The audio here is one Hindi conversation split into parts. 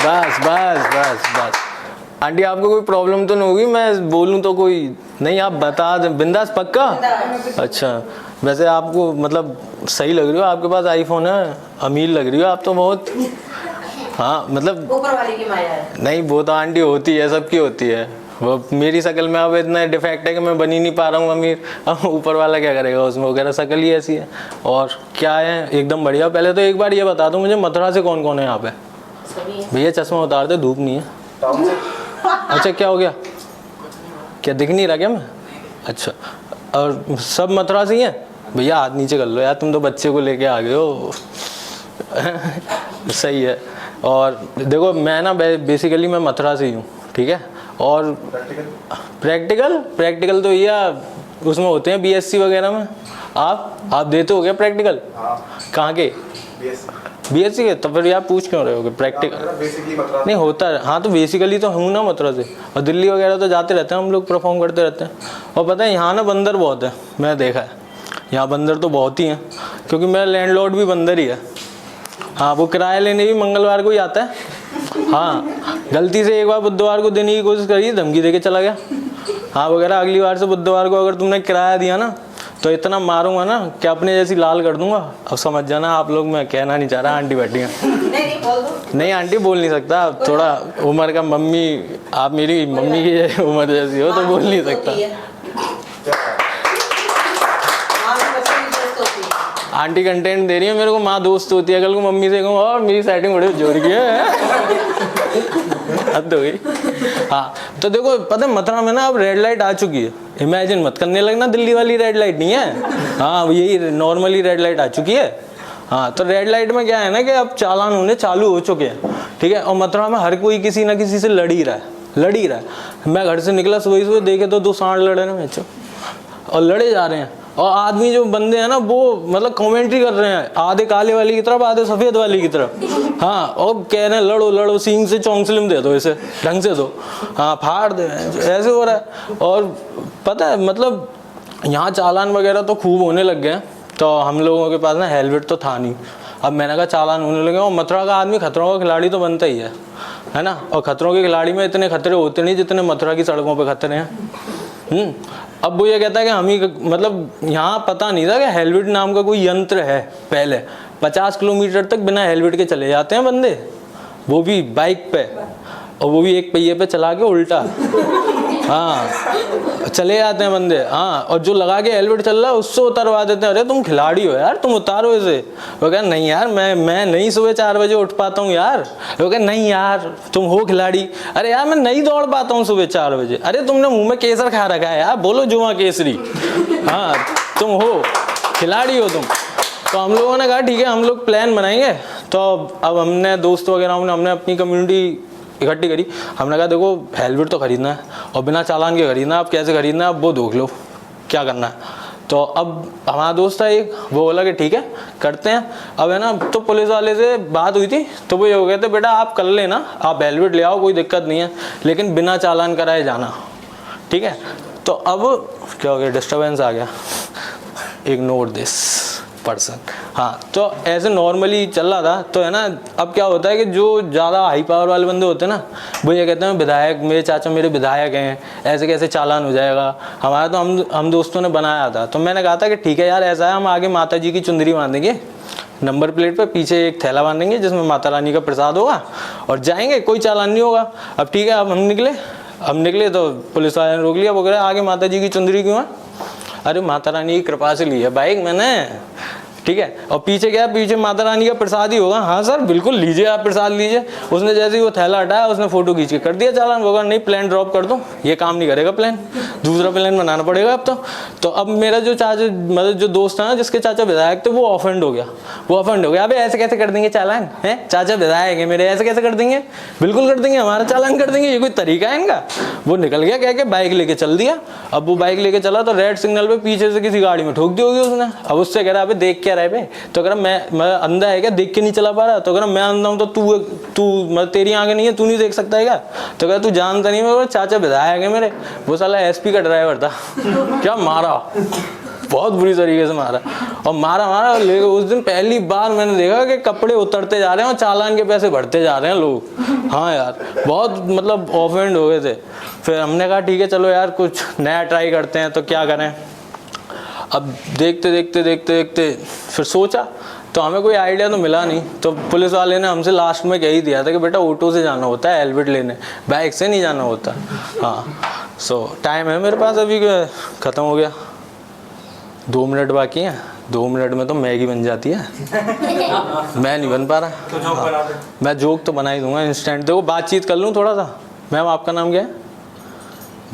बस बस बस बस। आंटी आपको कोई प्रॉब्लम तो नहीं होगी मैं बोलूँ तो? कोई नहीं, आप बता दें। बिंदास पक्का? अच्छा, वैसे आपको मतलब सही लग रही हो, आपके पास आईफोन है, अमीर लग रही हो आप तो बहुत। हाँ मतलब ऊपर वाले की माया है। नहीं, वो तो आंटी होती है, सबकी होती है। वो मेरी शक्ल में अब इतना डिफेक्ट है कि मैं बन ही नहीं पा रहा हूँ अमीर। अब ऊपर वाला क्या करेगा उसमें, वगैरह शक्ल ही ऐसी है। और क्या है, एकदम बढ़िया। पहले तो एक बार ये बता दो मुझे, मथुरा से कौन कौन है यहाँ पे? भैया चश्मा उतार दे, धूप नहीं है। अच्छा क्या हो गया, क्या दिख नहीं रहा क्या मैं? अच्छा, और सब मथुरा से ही हैं? भैया हाथ नीचे कर लो यार, तुम तो बच्चे को लेके आ गए हो। सही है। और देखो मैं ना बेसिकली मैं मथुरा से ही हूँ, ठीक है। और प्रैक्टिकल तो ये उसमें होते हैं बीएससी वगैरह में। आप देते हो क्या प्रैक्टिकल? कहाँ के? बीएससी के? तो फिर यार पूछ क्यों रहे हो कि प्रैक्टिकल नहीं होता है? हाँ तो बेसिकली तो हूँ ना मथुरा से, और दिल्ली वगैरह तो जाते रहते हैं हम लोग, परफॉर्म करते रहते हैं। और पता है यहाँ ना बंदर बहुत है, मैं देखा है यहाँ बंदर तो बहुत ही हैं, क्योंकि मेरा लैंडलॉर्ड भी बंदर ही है। हाँ वो किराया लेने भी मंगलवार को ही आता है। हाँ गलती से एक बार बुधवार को देने की कोशिश करी, धमकी देके चला गया। हाँ वगैरह अगली बार से बुधवार को अगर तुमने किराया दिया ना तो इतना मारूंगा ना कि अपने जैसी लाल कर दूंगा। अब समझ जाना आप लोग, मैं कहना नहीं चाह रहा। आंटी बैठी हैं। नहीं बोल दो। नहीं आंटी बोल नहीं सकता, थोड़ा उम्र का, मम्मी आप मेरी मम्मी की उम्र जैसी हो तो बोल नहीं सकता। आंटी कंटेंट दे रही है मेरे को, माँ दोस्त होती है, कल को मम्मी से कहूँ और मेरी सेटिंग बड़ी जोर की है। हद हो गई। हाँ तो देखो पता है मथुरा में ना अब रेड लाइट आ चुकी है। इमेजिन मत करने लगना दिल्ली वाली रेड लाइट नहीं है। हाँ यही नॉर्मली रेड लाइट आ चुकी है। हाँ तो रेड लाइट में क्या है ना कि अब चालान होने चालू हो चुके हैं, ठीक है। और मथुरा में हर कोई किसी ना किसी से लड़ ही रहा है। मैं घर से निकला सुबह देखे तो 2 सांड लड़े ना बच्चों, और लड़े जा रहे हैं। और आदमी जो बंदे हैं ना वो मतलब कमेंट्री कर रहे हैं, आधे काले वाली की तरफ आधे सफेद वाली की तरफ। हाँ और कह रहे हैं लड़ो सींग से चौंसलिम दे दो, इसे ढंग से दो, हाँ फाड़ दे, ऐसे हो रहा है। और पता है मतलब यहाँ चालान वगैरह तो खूब होने लग गए हैं। तो हम लोगों के पास ना हेलमेट तो था नहीं, अब मैंने कहा चालान होने लगे। और मथुरा का आदमी खतरों का खिलाड़ी तो बनता ही है ना। और खतरों के खिलाड़ी में इतने खतरे होते नहीं जितने मथुरा की सड़कों पे खतरे हैं। अब वो ये कहता है कि हम ही मतलब यहाँ पता नहीं था कि हेलमेट नाम का कोई यंत्र है। पहले 50 किलोमीटर तक बिना हेलमेट के चले जाते हैं बंदे, वो भी बाइक पे, और वो भी एक पहिए पे चला के उल्टा। हाँ चले जाते हैं बंदे। हाँ और जो लगा के हेलमेट चल रहा है उससे उतरवा देते हैं। अरे तुम खिलाड़ी हो यार, तुम उतारो इसे। वो कह नहीं यार मैं नहीं सुबह 4 बजे उठ पाता हूँ यार। वो कह नहीं यार तुम हो खिलाड़ी। अरे यार मैं नहीं दौड़ पाता हूँ सुबह 4 बजे। अरे तुमने मुंह में केसर खा रखा है यार, बोलो जुआ केसरी। हाँ तुम हो खिलाड़ी हो तुम। तो हम लोगों ने कहा ठीक है हम लोग प्लान बनाएंगे। तो अब हमने दोस्त वगैरह हमने अपनी कम्युनिटी इकट्ठी करी। हमने कहा देखो हेलमेट तो खरीदना है और बिना चालान के खरीदना है, आप कैसे खरीदना है आप वो देख लो क्या करना है। तो अब हमारा दोस्त था एक, वो बोला कि ठीक है करते हैं। अब है ना तो पुलिस वाले से बात हुई थी तो वो ये हो गए थे, बेटा आप कर लेना, आप हेलमेट ले आओ कोई दिक्कत नहीं है, लेकिन बिना चालान कराए जाना, ठीक है। तो अब क्या हो गया, डिस्टर्बेंस आ गया, इग्नोर दिस पर्सन। हाँ तो ऐसे नॉर्मली चल रहा था। तो है ना अब क्या होता है कि जो ज़्यादा हाई पावर वाले बंदे होते हैं ना वो ये कहते हैं विधायक, मेरे चाचा मेरे विधायक हैं, ऐसे कैसे चालान हो जाएगा। हमारा तो हम दोस्तों ने बनाया था। तो मैंने कहा था कि ठीक है यार ऐसा है, हम आगे माता जी की चुंदरी बांधेंगे, नंबर प्लेट पे पीछे एक थैला बांधेंगे जिसमें माता रानी का प्रसाद होगा और जाएंगे, कोई चालान नहीं होगा। अब ठीक है अब हम निकले तो पुलिस वाले ने रोक लिया। वो कह रहे आगे माता जी की चुंदरी क्यों है? अरे माता रानी की कृपा से ली है बाइक मैंने, ठीक है। और पीछे क्या है, पीछे माता रानी का प्रसाद ही होगा। हाँ सर बिल्कुल लीजिए आप प्रसाद लीजिए। उसने जैसे ही वो थैला हटाया उसने फोटो खींच के कर दिया चालान। वो कहा नहीं प्लान ड्रॉप कर दो, ये काम नहीं करेगा प्लान, दूसरा प्लान बनाना पड़ेगा अब तो अब मेरा जो चाचा मतलब जो दोस्त है ना जिसके चाचा विधायक थे वो ऑफेंड हो गया। अबे ऐसे कैसे कर देंगे चालान, है चाचा विधायक है मेरे, ऐसे कैसे कर देंगे? बिल्कुल कर देंगे, हमारा चालान कर देंगे, ये कोई तरीका है इनका। वो निकल गया कह के बाइक लेके चल दिया। अब वो बाइक लेके चला तो रेड सिग्नल पे पीछे से किसी गाड़ी में ठोक दी होगी उसने। अब उससे कह रहा है देख क्या रहे बे? तो कह रहा मैं अंधा है क्या, देख के नहीं चला पा रहा? तो कह रहा मैं अंधा हूँ तो तू मतलब तेरी आंखें नहीं है, तू नहीं देख सकता है क्या? तो कह तू जानता नहीं, मेरे चाचा विधायक है मेरे। वो साला एसपी का ड्राइवर था। क्या मारा बहुत बुरी तरीके से मारा, और मारा मारा ले उस दिन पहली बार मैंने देखा कि कपड़े उतरते जा रहे हैं और चालान के पैसे बढ़ते जा रहे हैं लोग। हाँ यार, बहुत मतलब ऑफेंड हो गए थे। फिर हमने कहा ठीक है चलो यार कुछ नया ट्राई करते हैं, तो क्या करें। अब देखते देखते देखते देखते फिर सोचा, तो हमें कोई आइडिया तो मिला नहीं। तो पुलिस वाले ने हमसे लास्ट में कह ही दिया था कि बेटा ऑटो से जाना होता है एल्बिट लेने, बाइक से नहीं जाना होता। हाँ, सो टाइम है मेरे पास अभी, ख़त्म हो गया, 2 मिनट बाकी हैं। 2 मिनट में तो मैगी बन जाती है। मैं नहीं बन पा रहा। तो जोक बना दे। मैं जोक तो बना ही दूंगा इंस्टेंट। देखो बातचीत कर लूँ थोड़ा सा। मैम आपका नाम क्या है?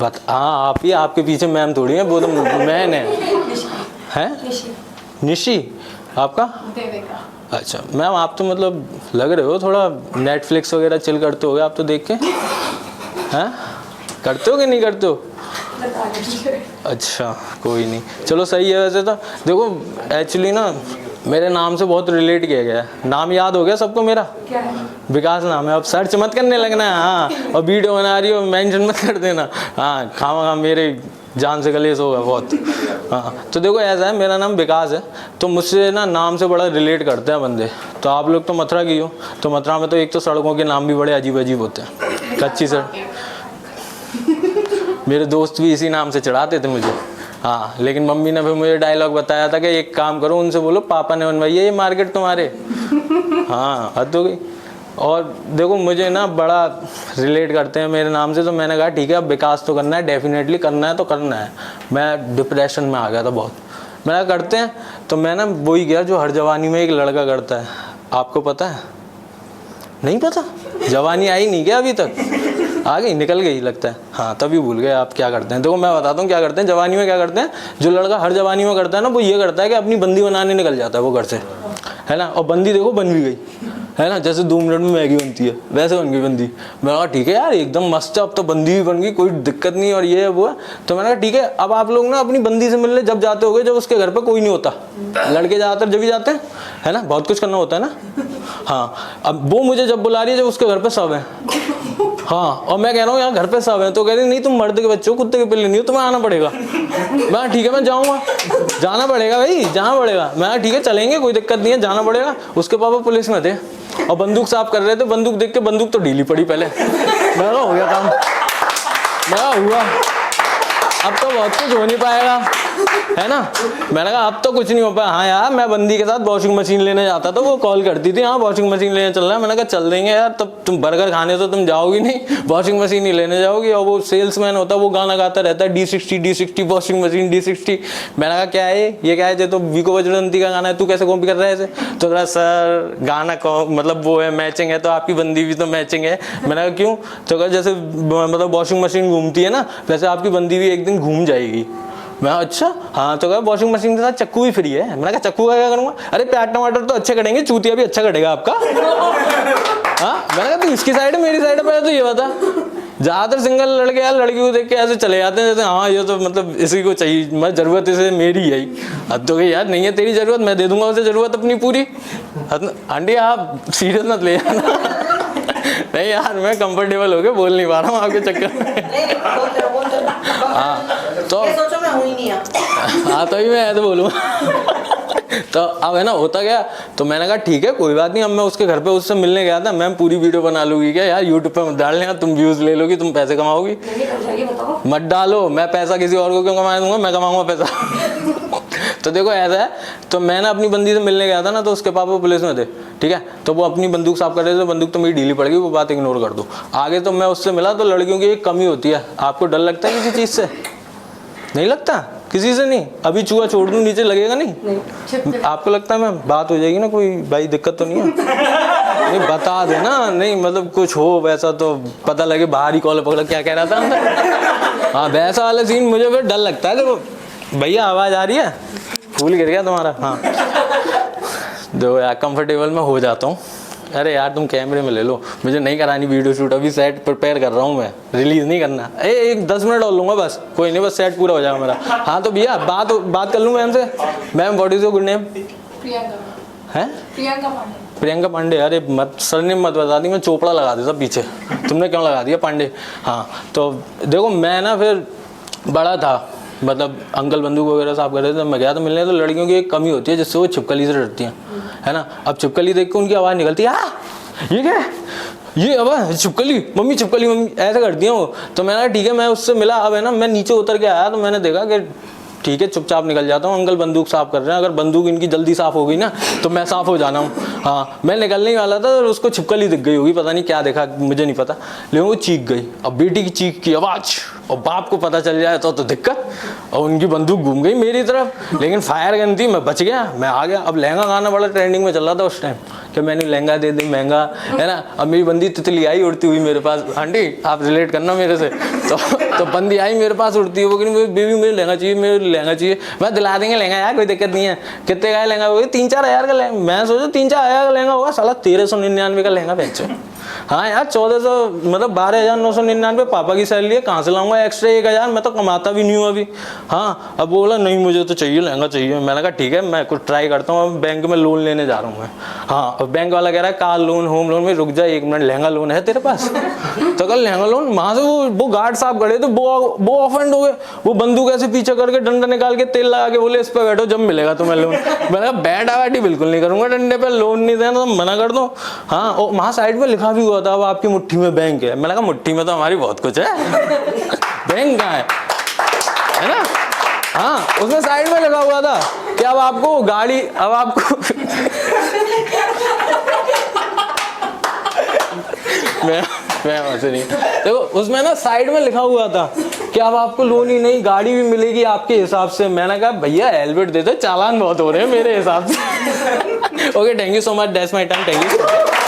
हाँ आप ही, आपके पीछे मैम थोड़ी है, वो तो मैन है। निशी। आपका? देविका। अच्छा मैम, आप तो मतलब लग रहे हो थोड़ा नेटफ्लिक्स वगैरह चिल करते हो आप तो देख के। हैं करते हो कि नहीं करते हो? अच्छा कोई नहीं, चलो सही है। वैसे तो देखो एक्चुअली ना मेरे नाम से बहुत रिलेट किया गया है। नाम याद हो गया सबको मेरा? क्या है? विकास नाम है। अब सर्च मत करने लगना है। हाँ, और वीडियो बना रही हो मेंशन मत कर देना। हाँ खामा मेरे जान से कलेश होगा बहुत। हाँ तो देखो ऐसा है, मेरा नाम विकास है, तो मुझसे ना नाम से बड़ा रिलेट करते हैं बंदे। तो आप लोग तो मथुरा की हो, तो मथुरा में तो एक तो सड़कों के नाम भी बड़े अजीब अजीब होते हैं। कच्ची सड़क, मेरे दोस्त भी इसी नाम से चढ़ाते थे मुझे। हाँ लेकिन मम्मी ने फिर मुझे डायलॉग बताया था कि एक काम करो, उनसे बोलो पापा ने बनवाई है ये मार्केट तुम्हारे। हाँ हद हो गई। और देखो मुझे ना बड़ा रिलेट करते हैं मेरे नाम से, तो मैंने कहा ठीक है अब विकास तो करना है, डेफिनेटली करना है तो करना है। मैं डिप्रेशन में आ गया था बहुत। मैंने कहा करते हैं, तो मैं ना वही गया जो हर जवानी में एक लड़का करता है। आपको पता है? नहीं पता? जवानी आई नहीं क्या अभी तक? आ गई, निकल गई लगता है। हाँ तभी भूल गए आप क्या करते हैं। देखो मैं बताता हूँ क्या करते हैं जवानी में। क्या करते हैं जो लड़का हर जवानी में करता है ना, वो ये करता है कि अपनी बंदी बनाने निकल जाता है वो घर से, है ना। और बंदी देखो बन भी गई, है ना। जैसे 2 मिनट में मैगी बनती है वैसे बन गई बंदी। मैं कहा ठीक है यार एकदम मस्त है, अब तो बंदी भी बन गई, कोई दिक्कत नहीं और ये है वो है। तो मैंने कहा ठीक है अब आप लोग ना अपनी बंदी से मिलने जब जाते होगे जब उसके घर पे कोई नहीं होता। लड़के ज़्यादातर जब भी जाते हैं, है ना, बहुत कुछ करना होता है ना। हाँ अब वो मुझे जब बुला रही है जब उसके घर पे सब है। हाँ और मैं कह रहा हूँ यहाँ घर पे सब है, तो कह रही नहीं तुम मर्द के बच्चे हो, कुत्ते के पिल्ले नहीं हो, तुम्हें आना पड़ेगा। मैं ठीक है मैं जाऊँगा, जाना पड़ेगा भाई, जाना पड़ेगा। मैं ठीक है चलेंगे, कोई दिक्कत नहीं है, जाना पड़ेगा। उसके पापा पुलिस में थे और बंदूक साफ कर रहे थे। बंदूक देख के बंदूक तो ढीली पड़ी पहले। मैं हो गया काम, मैं हुआ, अब तो बहुत कुछ हो नहीं पाएगा, है ना। मैंने कहा अब तो कुछ नहीं हो पाया। हाँ यार मैं बंदी के साथ वॉशिंग मशीन लेने जाता था, वो कॉल करती थी हाँ वॉशिंग मशीन लेने चल रहा है। मैंने कहा चल देंगे यार, तब तुम बर्गर खाने तो तुम जाओगी नहीं, वॉशिंग मशीन ही लेने जाओगी। और वो सेल्समैन होता है वो गाना गाता रहता है D60 वॉशिंग मशीन D60। मैंने कहा क्या है ये क्या है? तो विको बजरंती का गाना है, तू कैसे कॉपी कर रहा है ऐसे? तो कहा सर गाना मतलब वो है मैचिंग है, तो आपकी बंदी भी तो मैचिंग है। मैंने कहा क्यों? तो कहा जैसे मतलब वॉशिंग मशीन घूमती है ना वैसे आपकी बंदी भी एक दिन घूम जाएगी। मैं अच्छा हाँ। तो कहा वॉशिंग मशीन के साथ चक्कू भी फ्री है। मैंने कहा चक्कू का क्या करूँगा? अरे प्याज टमाटर तो अच्छे कटेंगे, चूतिया भी अच्छा कटेगा आपका। हाँ मैंने कहा तू इसकी साइड है मेरी साइड है, पहले तो ये बता। ज़्यादातर सिंगल लड़के यार लड़की को देख के ऐसे चले जाते हैं जैसे हाँ ये तो मतलब इसी को चाहिए, मैं ज़रूरत इसे मेरी है। अब तो यार नहीं है तेरी ज़रूरत, मैं दे दूंगा उसे ज़रूरत अपनी पूरी। आंटी आप सीरियस मत ले जाना। नहीं यार मैं कंफर्टेबल होके बोल नहीं पा रहा हूँ आपके चक्कर में। हाँ तो सोचो मैं हूँ ही नहीं यहाँ। हाँ तभी मैं ऐसे बोलूँगा। तो अब है ना होता गया, तो मैंने कहा ठीक है कोई बात नहीं। अब मैं उसके घर पे उससे मिलने गया था। मैम पूरी वीडियो बना लूँगी क्या? यार यूट्यूब पे मत डालने, तुम व्यूज़ ले लोगी, तुम पैसे कमाओगी। मत डालो, मैं पैसा किसी और को क्यों कमा दूंगा, मैं कमाऊंगा पैसा। तो देखो ऐसा है, तो मैं ना अपनी बंदी से मिलने गया था ना, तो उसके पापा पुलिस में थे, ठीक है। तो वो अपनी बंदूक साफ कर रहे थे, बंदूक तो मेरी ढीली पड़ गई, वो बात इग्नोर कर दो। आगे तो मैं उससे मिला, तो लड़कियों की एक कमी होती है। आपको डर लगता है किसी चीज़ से? नहीं लगता किसी से? नहीं अभी चूहा छोड़ दूं नीचे लगेगा नहीं? आपको लगता है मैम बात हो जाएगी ना कोई? भाई दिक्कत तो नहीं है? नहीं बता देना, नहीं मतलब कुछ हो वैसा तो पता लगे, बाहर ही कॉलर पकड़ा क्या कह रहा था अंदर। हाँ वैसा वाला सीन मुझे फिर डर लगता है। देखो भैया आवाज़ आ रही है, फूल गिर गया तुम्हारा। हाँ देखो यार कंफर्टेबल में हो जाता हूँ। अरे यार तुम कैमरे में ले लो, मुझे नहीं करानी वीडियो शूट, अभी सेट प्रिपेयर कर रहा हूँ मैं, रिलीज़ नहीं करना। एक 10 मिनट और लूँगा बस, कोई नहीं, बस सेट पूरा हो जाएगा मेरा। हाँ तो भैया बात कर लूँ मैम से। Ma'am what is your good name? Priyanka. है प्रियंका पांडे। प्रियंका पांडे? अरे मत सरनेम मत बता दी, मैं चोपड़ा लगा देता पीछे, तुमने क्यों लगा दिया पांडे? हाँ तो देखो मैं ना फिर बड़ा था, मतलब अंकल बंदूक वगैरह साफ कर रहे थे, मैं गया तो मिलने, तो लड़कियों की एक कमी होती है जिससे वो छिपकली से डरती हैं, है ना। अब छिपकली देख के उनकी आवाज़ निकलती है, ये क्या है, ये अब छिपकली मम्मी ऐसे करती हैं वो। तो मैंने कहा ठीक है, मैं उससे मिला। अब है ना, मैं नीचे उतर के आया तो मैंने देखा कि ठीक है चुपचाप निकल जाता हूँ, अंकल बंदूक साफ कर रहे हैं, अगर बंदूक इनकी जल्दी साफ हो गई ना तो मैं साफ हो जाना हूँ। हाँ, मैं निकलने ही वाला था और उसको छिपकली दिख गई होगी, पता नहीं क्या देखा, मुझे नहीं पता, लेकिन वो चीख गई। अब बेटी की चीख की आवाज़ और बाप को पता चल जाए तो दिक्कत, और उनकी बंदूक घूम गई मेरी तरफ, लेकिन फायर गन थी, मैं बच गया, मैं आ गया। अब लहंगा गाना बड़ा ट्रेंडिंग में चल रहा था उस टाइम कि मैंने लहंगा दे दी महंगा, है ना। अब मेरी बंदी तितली आई उड़ती हुई मेरे पास, आंटी आप रिलेट करना मेरे से, तो बंदी आई मेरे पास उड़ती हुई, वो बेबी मुझे लहंगा चाहिए, मेरे लहंगा चाहिए। मैं दिला देंगे लहंगा यार, कोई दिक्कत नहीं है। कितने का लहंगा होगा? 3-4 हज़ार का लहंगा। मैं सोचा 3-4 हज़ार का लहंगा होगा, साला 1399 का लहंगा बेचो। हाँ यार 1400 मतलब 12,999 पापा की सैलरी है, कहाँ से लाऊंगा एक्स्ट्रा 1,000, मैं तो कमाता भी नहीं हूँ अभी। हाँ, अब बोला नहीं मुझे तो चाहिए लहंगा चाहिए। मैंने कहा ठीक है मैं कुछ ट्राई करता हूँ, बैंक में लोन लेने जा रहा हूँ मैं। हाँ, अब बैंक वाला कह रहा है कार लोन होम लोन में, रुक जा 1 मिनट, लहंगा लोन है तेरे पास? तो कल लहंगा लोन, वहाँ से वो गार्ड साहब खड़े थे, वो ऑफेंड हो गए, वो बंदूक ऐसे पीछे करके डंडा निकाल के तेल लगा के बोले इस पर बैठो जब मिलेगा तुम्हें लोन। मैंने कहा बैठा बैठी बिल्कुल नहीं करूंगा, डंडे पे लोन नहीं देना तो मना कर दो। हाँ, और वहाँ साइड में लिखा भी हुआ था अब आपकी मुट्ठी में बैंक है। मैंने कहा मुट्ठी में तो हमारी बहुत कुछ है, बैंक कहाँ है ना। हाँ, उसमें साइड में लिखा हुआ था कि अब आपको गाड़ी, अब आपको मैं वैसे नहीं, देखो उसमें ना साइड में लिखा हुआ था कि अब आपको लोन ही नहीं गाड़ी भी मिलेगी आपके हिसाब से। मैंने कहा भैया हेलमेट दे दो, चालान बहुत हो रहे हैं मेरे हिसाब से। Okay, thank you so much, that's my time, thank you.